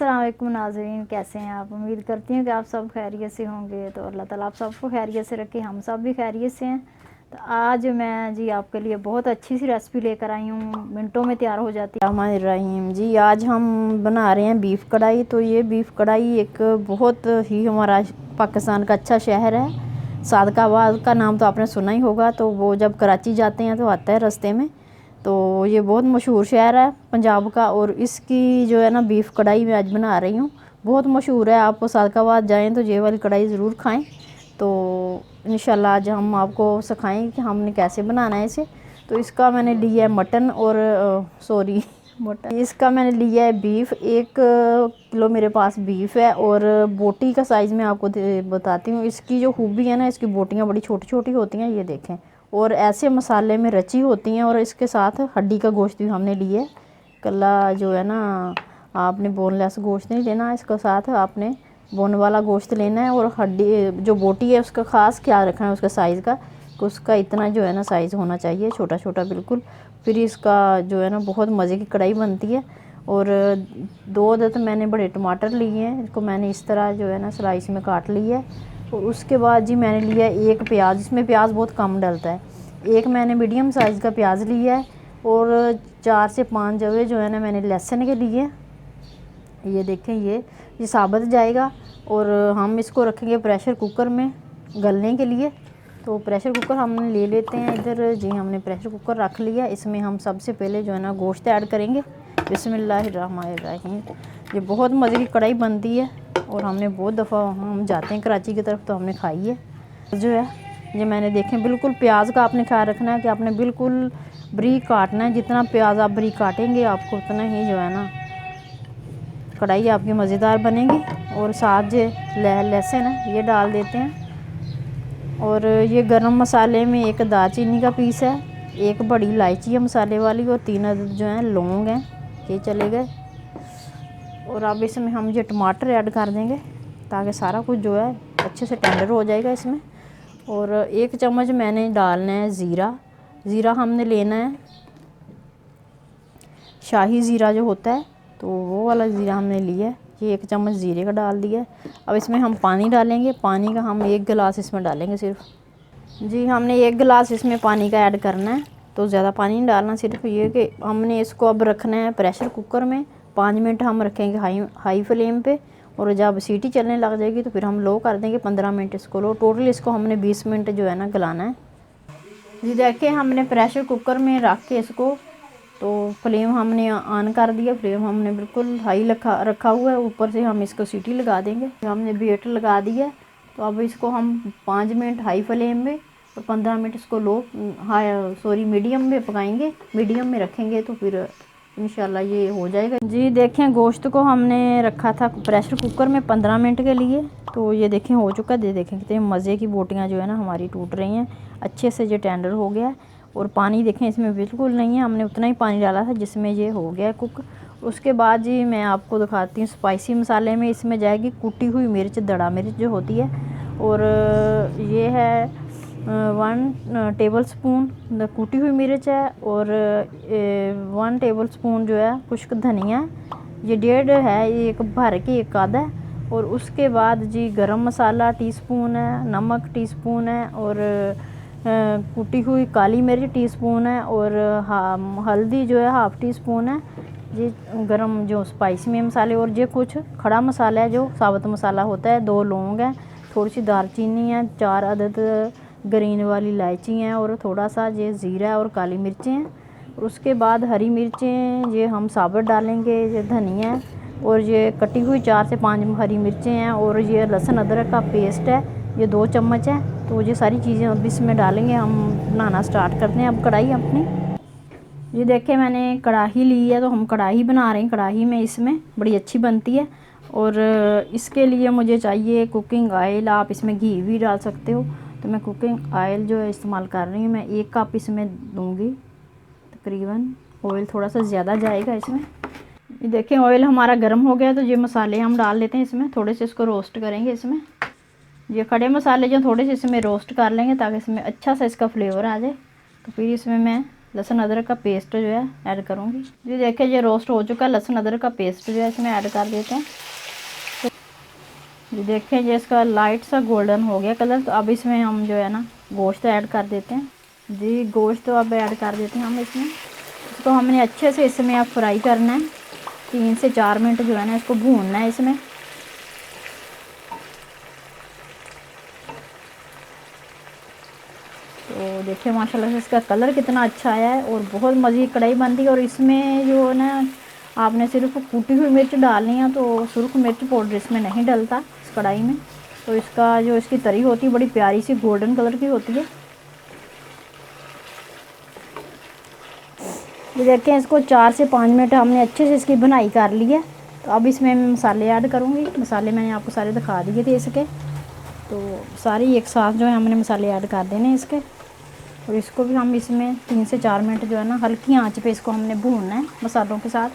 अस्सलाम वालेकुम नाज़रीन, कैसे हैं आप। उम्मीद करती हूँ कि आप सब खैरियत से होंगे। तो अल्लाह ताला आप सबको खैरियत से रखे, हम सब भी खैरियत से हैं। तो आज मैं जी आपके लिए बहुत अच्छी सी रेसिपी लेकर आई हूँ, मिनटों में तैयार हो जाती है। रहीम जी, आज हम बना रहे हैं बीफ कढ़ाई। तो ये बीफ कढ़ाई एक बहुत ही हमारा पाकिस्तान का अच्छा शहर है। सादकाबाद का नाम तो आपने सुना ही होगा। तो वो जब कराची जाते हैं तो आता है रास्ते में। तो ये बहुत मशहूर शहर है पंजाब का। और इसकी जो है ना बीफ कढ़ाई मैं आज बना रही हूँ, बहुत मशहूर है। आप सादकाबाद जाएं तो ये वाली कढ़ाई ज़रूर खाएं। तो इंशाल्लाह आज हम आपको सिखाएंगे कि हमने कैसे बनाना है इसे। तो इसका मैंने लिया है मटन और मटन, इसका मैंने लिया है बीफ। 1 किलो मेरे पास बीफ है। और बोटी का साइज़ मैं आपको बताती हूँ। इसकी जो खूबी है ना, इसकी बोटियाँ बड़ी छोटी छोटी होती हैं, ये देखें। और ऐसे मसाले में रची होती हैं। और इसके साथ हड्डी का गोश्त भी हमने लिया है। कल्ला जो है ना, आपने बोनलेस गोश्त नहीं लेना, इसके साथ आपने बोन वाला गोश्त लेना है। और हड्डी जो बोटी है उसका ख़ास ख्याल रखना है उसका साइज़ का, कि उसका इतना जो है ना साइज़ होना चाहिए, छोटा छोटा बिल्कुल। फिर इसका जो है ना बहुत मज़े की कढ़ाई बनती है। और 2 अदद मैंने बड़े टमाटर लिए हैं, इनको मैंने इस तरह जो है ना स्लाइस में काट लिया है। और उसके बाद जी मैंने लिया 1 प्याज, इसमें प्याज बहुत कम डलता है। 1 मैंने मीडियम साइज़ का प्याज लिया है। और 4 से 5 जवे जो है ना मैंने लहसुन के लिए। ये देखें, ये साबुत जाएगा। और हम इसको रखेंगे प्रेशर कुकर में गलने के लिए। तो प्रेशर कुकर हमने ले लेते हैं इधर जी। हमने प्रेशर कुकर रख लिया। इसमें हम सबसे पहले जो है ना गोश्त ऐड करेंगे। बिस्मिल्लाहिर्रहमानिर्रहीम। ये बहुत मज़े की कढ़ाई बनती है। और हमने बहुत दफ़ा हम जाते हैं कराची की तरफ तो हमने खाई है। जो है ये मैंने देखें, बिल्कुल प्याज का आपने ख्याल रखना है कि आपने बिल्कुल बारीक काटना है। जितना प्याज आप बारीक काटेंगे आपको उतना ही जो है ना कढ़ाई आपकी मज़ेदार बनेगी। और साथ जो लहसुन है ये डाल देते हैं। और ये गरम मसाले में 1 दालचीनी का पीस है, 1 बड़ी इलायची है मसाले वाली, और 3 अदद जो हैं लौंग हैं, ये चले गए। और अब इसमें हम ये टमाटर ऐड कर देंगे ताकि सारा कुछ जो है अच्छे से टेंडर हो जाएगा इसमें। और 1 चम्मच मैंने डालना है ज़ीरा हमने लेना है, शाही ज़ीरा जो होता है, तो वो वाला ज़ीरा हमने लिया है। ये 1 चम्मच ज़ीरे का डाल दिया। अब इसमें हम पानी डालेंगे। पानी का हम 1 गिलास इसमें डालेंगे सिर्फ जी। हमने 1 गिलास इसमें पानी का ऐड करना है, तो ज़्यादा पानी नहीं डालना। सिर्फ ये कि हमने इसको अब रखना है प्रेशर कुकर में। 5 मिनट हम रखेंगे हाई फ्लेम पे। और जब सीटी चलने लग जाएगी तो फिर हम लो कर देंगे। 15 मिनट इसको लो। टोटल इसको हमने 20 मिनट जो है ना गलाना है जी। देखिए, हमने प्रेशर कुकर में रख के इसको, तो फ्लेम हमने ऑन कर दिया। फ्लेम हमने बिल्कुल हाई रखा हुआ है। ऊपर से हम इसको सीटी लगा देंगे। हमने बेटर लगा दिया। तो अब इसको हम 5 मिनट हाई फ्लेम में और 15 मिनट इसको मीडियम में पकाएंगे। मीडियम में रखेंगे तो फिर इंशाल्लाह ये हो जाएगा जी। देखें, गोश्त को हमने रखा था प्रेशर कुकर में 15 मिनट के लिए। तो ये देखें हो चुका है। देखें कितने मज़े की बोटियाँ जो है ना हमारी टूट रही हैं, अच्छे से ये टेंडर हो गया है। और पानी देखें इसमें बिल्कुल नहीं है, हमने उतना ही पानी डाला था जिसमें ये हो गया कुक। उसके बाद जी मैं आपको दिखाती हूँ स्पाइसी मसाले में। इसमें जाएगी कुटी हुई मिर्च, दड़ा मिर्च जो होती है। और ये है 1 टेबल स्पून कुटी हुई मिर्च है। और 1 टेबल स्पून जो है खुश्क धनिया। ये 1.5 है, ये 1 भर के 1 आधा है। और उसके बाद जी गरम मसाला टीस्पून है, नमक टीस्पून है। और कुटी हुई काली मिर्च टीस्पून है। और हल्दी जो है ½ टीस्पून है। ये गरम जो स्पाइसी में मसाले। और ये कुछ खड़ा मसाला है जो साबुत मसाला होता है। 2 लौंग हैं, थोड़ी सी दालचीनी है, 4 अदद ग्रीन वाली इलायची हैं, और थोड़ा सा ये ज़ीरा है और काली मिर्चें हैं। और उसके बाद हरी मिर्चें ये हम साबुत डालेंगे, ये धनिया है। और ये कटी हुई 4 से 5 हरी मिर्चें हैं। और ये लहसुन अदरक का पेस्ट है, ये 2 चम्मच है। तो ये सारी चीज़ें अब इसमें डालेंगे। हम बनाना स्टार्ट करते हैं अब कढ़ाई अपनी। ये देखिए, मैंने कढ़ाई ली है, तो हम कढ़ाई बना रहे हैं। कढ़ाई में इसमें बड़ी अच्छी बनती है। और इसके लिए मुझे चाहिए कुकिंग ऑयल। आप इसमें घी भी डाल सकते हो। तो मैं कुकिंग ऑयल जो है इस्तेमाल कर रही हूँ। मैं 1 कप इसमें दूँगी तकरीबन। ऑयल थोड़ा सा ज़्यादा जाएगा इसमें। ये देखें, ऑयल हमारा गर्म हो गया। तो ये मसाले हम डाल लेते हैं इसमें। थोड़े से इसको रोस्ट करेंगे इसमें। ये खड़े मसाले जो थोड़े से इसमें रोस्ट कर लेंगे ताकि इसमें अच्छा सा इसका फ्लेवर आ जाए। तो फिर इसमें मैं लहसुन अदरक का पेस्ट जो है ऐड करूँगी। जी देखिए ये रोस्ट हो चुका है, लहसुन अदरक का पेस्ट जो है इसमें ऐड कर देते हैं। जी देखिए ये इसका लाइट सा गोल्डन हो गया कलर, तो अब इसमें हम जो है ना गोश्त ऐड कर देते हैं। जी गोश्त तो अब ऐड कर देते हैं हम इसमें। इसको हमने अच्छे से इसमें अब फ्राई करना है, 3 से 4 मिनट जो है ना इसको भूनना है इसमें। तो देखिए माशाल्लाह से इसका कलर कितना अच्छा आया है और बहुत मज़े की कढ़ाई बनती है। और इसमें जो है ना आपने सिर्फ कूटी हुई मिर्च डालनी है, तो सुरख मिर्च पाउडर इसमें नहीं डलता इस कढ़ाई में। तो इसका जो इसकी तरी होती है बड़ी प्यारी सी गोल्डन कलर की होती है। ये देखें इसको 4 से 5 मिनट हमने अच्छे से इसकी भुनाई कर ली है। तो अब इसमें मैं मसाले ऐड करूँगी। मसाले मैंने आपको सारे दिखा दिए थे इसके, तो सारे एक साथ जो है हमने मसाले ऐड कर देने हैं इसके। और इसको भी हम इसमें 3 से 4 मिनट जो है ना हल्की आंच पे इसको हमने भूनना है मसालों के साथ।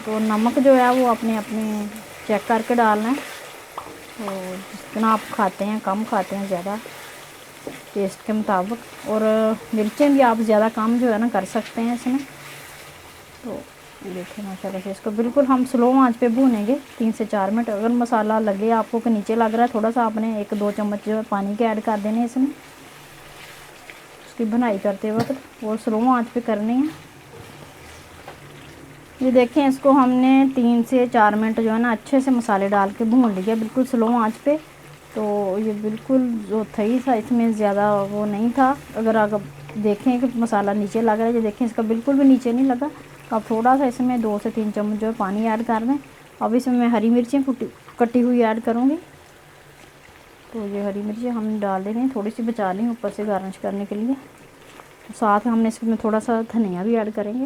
तो नमक जो है वो अपने अपने चेक करके डालना है। तो जितना आप खाते हैं, कम खाते हैं ज़्यादा, टेस्ट के मुताबिक। और मिर्चें भी आप ज़्यादा कम जो है ना कर सकते हैं इसमें। तो देखिए माशाल्लाह से इसको बिल्कुल हम स्लो आंच पे भूनेंगे 3 से 4 मिनट। अगर मसाला लगे आपको कि नीचे लग रहा है, थोड़ा सा आपने 1-2 चम्मच जो है पानी के ऐड कर देने इसमें उसकी भुनाई करते वक्त, और स्लो आंच पे करनी है। ये देखें इसको हमने 3 से 4 मिनट जो है ना अच्छे से मसाले डाल के भून लिया बिल्कुल स्लो आंच पे। तो ये बिल्कुल जो थी था इसमें ज़्यादा वो नहीं था। अगर आप देखें कि मसाला नीचे लग रहा है, ये देखें इसका बिल्कुल भी नीचे नहीं लगा। तो आप थोड़ा सा इसमें 2 से 3 चम्मच जो है पानी ऐड कर दें। अब इसमें मैं हरी मिर्चें कटी हुई ऐड करूँगी। तो ये हरी मिर्चें हम डाल दे रहे हैं, थोड़ी सी बचा ली ऊपर से गार्निश करने के लिए। तो साथ में हमने इसमें थोड़ा सा धनिया भी ऐड करेंगे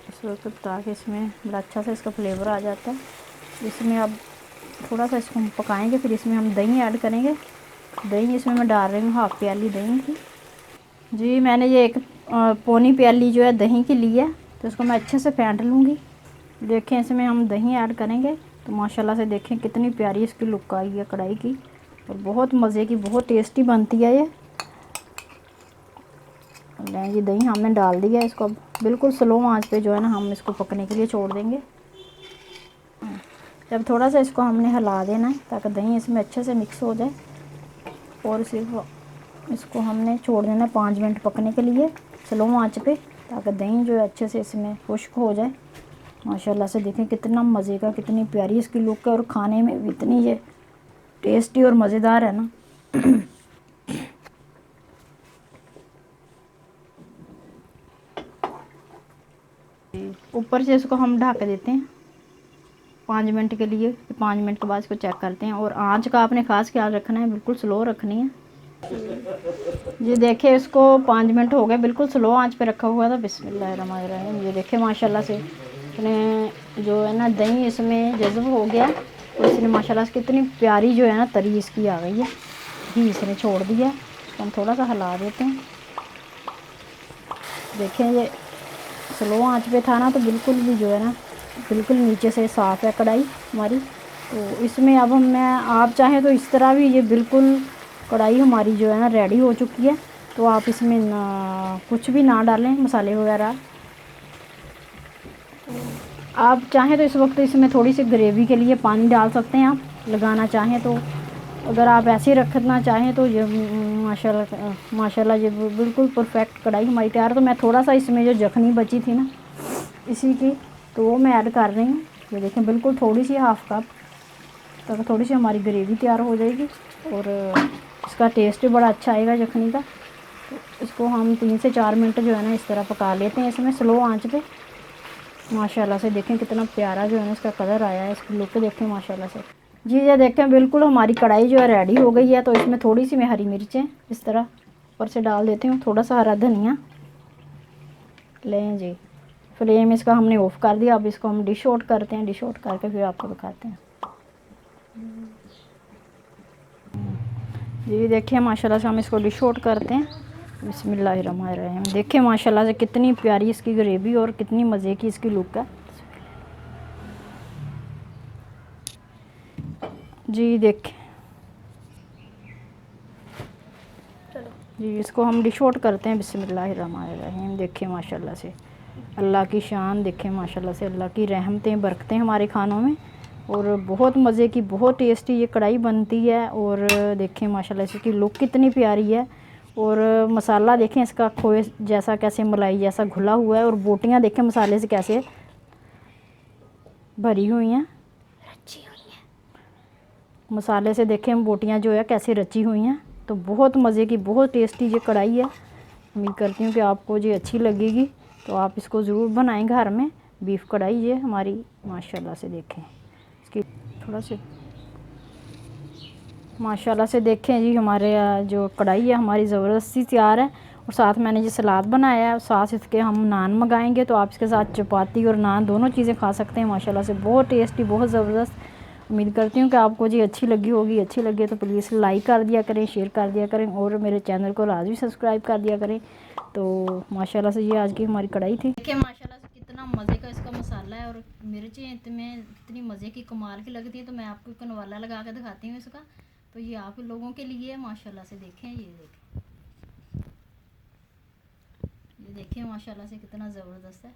इस वक्त, ताकि इसमें बड़ा अच्छा सा इसका फ्लेवर आ जाता है। इसमें अब थोड़ा सा इसको हम पकाएंगे, फिर इसमें हम दही ऐड करेंगे। दही इसमें मैं डाल रही हूँ हाफ़ प्याली दही की। जी मैंने ये एक पौनी प्याली जो है दही की ली है, तो इसको मैं अच्छे से फेंट लूँगी। देखें इसमें हम दही ऐड करेंगे तो माशाल्लाह से देखें कितनी प्यारी इसकी लुक आई है कढ़ाई की, और बहुत मज़े की, बहुत टेस्टी बनती है ये। ये दही हमने डाल दी है, इसको अब बिल्कुल स्लो आंच पे जो है ना हम इसको पकने के लिए छोड़ देंगे। जब थोड़ा सा इसको हमने हिला देना है ताकि दही इसमें अच्छे से मिक्स हो जाए। और सिर्फ इसको हमने छोड़ देना 5 मिनट पकने के लिए स्लो आंच पे, ताकि दही जो है अच्छे से इसमें खुश्क हो जाए। माशाल्लाह से देखें कितना मज़े का, कितनी प्यारी इसकी लुक है, और खाने में भी इतनी ये टेस्टी और मज़ेदार है ना। ऊपर से इसको हम ढक देते हैं 5 मिनट के लिए। 5 मिनट के बाद इसको चेक करते हैं, और आंच का आपने ख़ास ख्याल रखना है, बिल्कुल स्लो रखनी है। ये देखिए इसको 5 मिनट हो गए, बिल्कुल स्लो आंच पे रखा हुआ था। बिस्मिल्लाहिर्रहमानिर्रहीम। ये देखिए माशाल्लाह से इसने जो है ना दही इसमें जज़्ब हो गया, और इसने माशाल्लाह से कितनी प्यारी जो है ना तरी इसकी आ गई है। घी इसने छोड़ दिया, तो हम थोड़ा सा हिला देते हैं। देखें ये स्लो आंच पे था ना, तो बिल्कुल भी जो है ना बिल्कुल नीचे से साफ़ है कढ़ाई हमारी। तो इसमें अब मैं आप चाहें तो इस तरह भी, ये बिल्कुल कढ़ाई हमारी जो है ना रेडी हो चुकी है। तो आप इसमें ना कुछ भी ना डालें मसाले वगैरह। आप चाहें तो इस वक्त इसमें थोड़ी सी ग्रेवी के लिए पानी डाल सकते हैं, आप लगाना चाहें तो। अगर आप ऐसे ही रखना चाहें तो ये माशाल्लाह ये बिल्कुल परफेक्ट कढ़ाई हमारी तैयार है। तो मैं थोड़ा सा इसमें जो जखनी बची थी ना इसी की, तो वो मैं ऐड कर रही हूँ। ये देखें बिल्कुल थोड़ी सी हाफ़ कप तक थोड़ी सी हमारी ग्रेवी तैयार हो जाएगी, और इसका टेस्ट भी बड़ा अच्छा आएगा जखनी का। तो इसको हम 3 से 4 मिनट जो है ना इस तरह पका लेते हैं इसमें स्लो आंच पे। माशाल्लाह से देखें कितना प्यारा जो है ना इसका कलर आया है, इसकी लुक देखें माशाल्लाह से। जी ये देखें बिल्कुल हमारी कढ़ाई जो है रेडी हो गई है। तो इसमें थोड़ी सी मैं हरी मिर्चें इस तरह ऊपर से डाल देती हूँ, थोड़ा सा हरा धनिया लें जी। फ्लेम इसका हमने ऑफ़ कर दिया। अब इसको हम डिश आउट करते हैं, डिश आउट करके फिर आपको दिखाते हैं। जी देखिए माशाल्लाह से हम इसको डिश आउट करते हैं। बिस्मिल्लाहिर्रहमानिर्रहीम। देखिए माशाल्लाह से कितनी प्यारी इसकी ग्रेवी और कितनी मज़े की इसकी लुक है। जी देखें, चलो जी इसको हम डिश आउट करते हैं। बिस्मिल्लाहिर्रहमानिर्रहीम। देखिए माशाल्लाह से अल्लाह की शान, देखें माशाल्लाह से अल्लाह की रहमतें बरकतें हमारे खानों में। और बहुत मज़े की, बहुत टेस्टी ये कढ़ाई बनती है। और देखें माशाल्लाह से इसकी लुक कितनी प्यारी है। और मसाला देखें इसका खोए जैसा, कैसे मलाई जैसा घुला हुआ है। और बोटियाँ देखें मसाले से कैसे भरी हुई हैं, रची हुई हैं मसाले से। देखें बोटियाँ जो है कैसे रची हुई हैं। तो बहुत मज़े की, बहुत टेस्टी ये कढ़ाई है। उम्मीद करती हूँ कि आपको ये अच्छी लगेगी, तो आप इसको ज़रूर बनाएं घर में। बीफ कढ़ाई ये हमारी माशाल्लाह से देखें इसकी थोड़ा से माशाल्लाह से देखें जी हमारे जो कढ़ाई है हमारी ज़बरदस्त सी तैयार है। और साथ मैंने जो सलाद बनाया है, साथ इसके हम नान मंगाएंगे, तो आप इसके साथ चपाती और नान दोनों चीज़ें खा सकते हैं। माशाल्लाह से बहुत टेस्टी, बहुत ज़बरदस्त। उम्मीद करती हूँ कि आपको जी अच्छी लगी होगी। अच्छी लगी तो प्लीज़ लाइक कर दिया करें, शेयर कर दिया करें, और मेरे चैनल को लाजमी सब्सक्राइब कर दिया करें। तो माशाल्लाह से ये आज की हमारी कढ़ाई थी। देखिए माशाल्लाह से कितना मज़े का इसका मसाला है, और मिर्चें इतने कितनी मज़े की कमाल की लगती है। तो मैं आपको कनवाला लगा के दिखाती हूँ इसका। तो ये आप लोगों के लिए माशाल्लाह से देखें, ये देखें माशाल्लाह से कितना ज़बरदस्त है।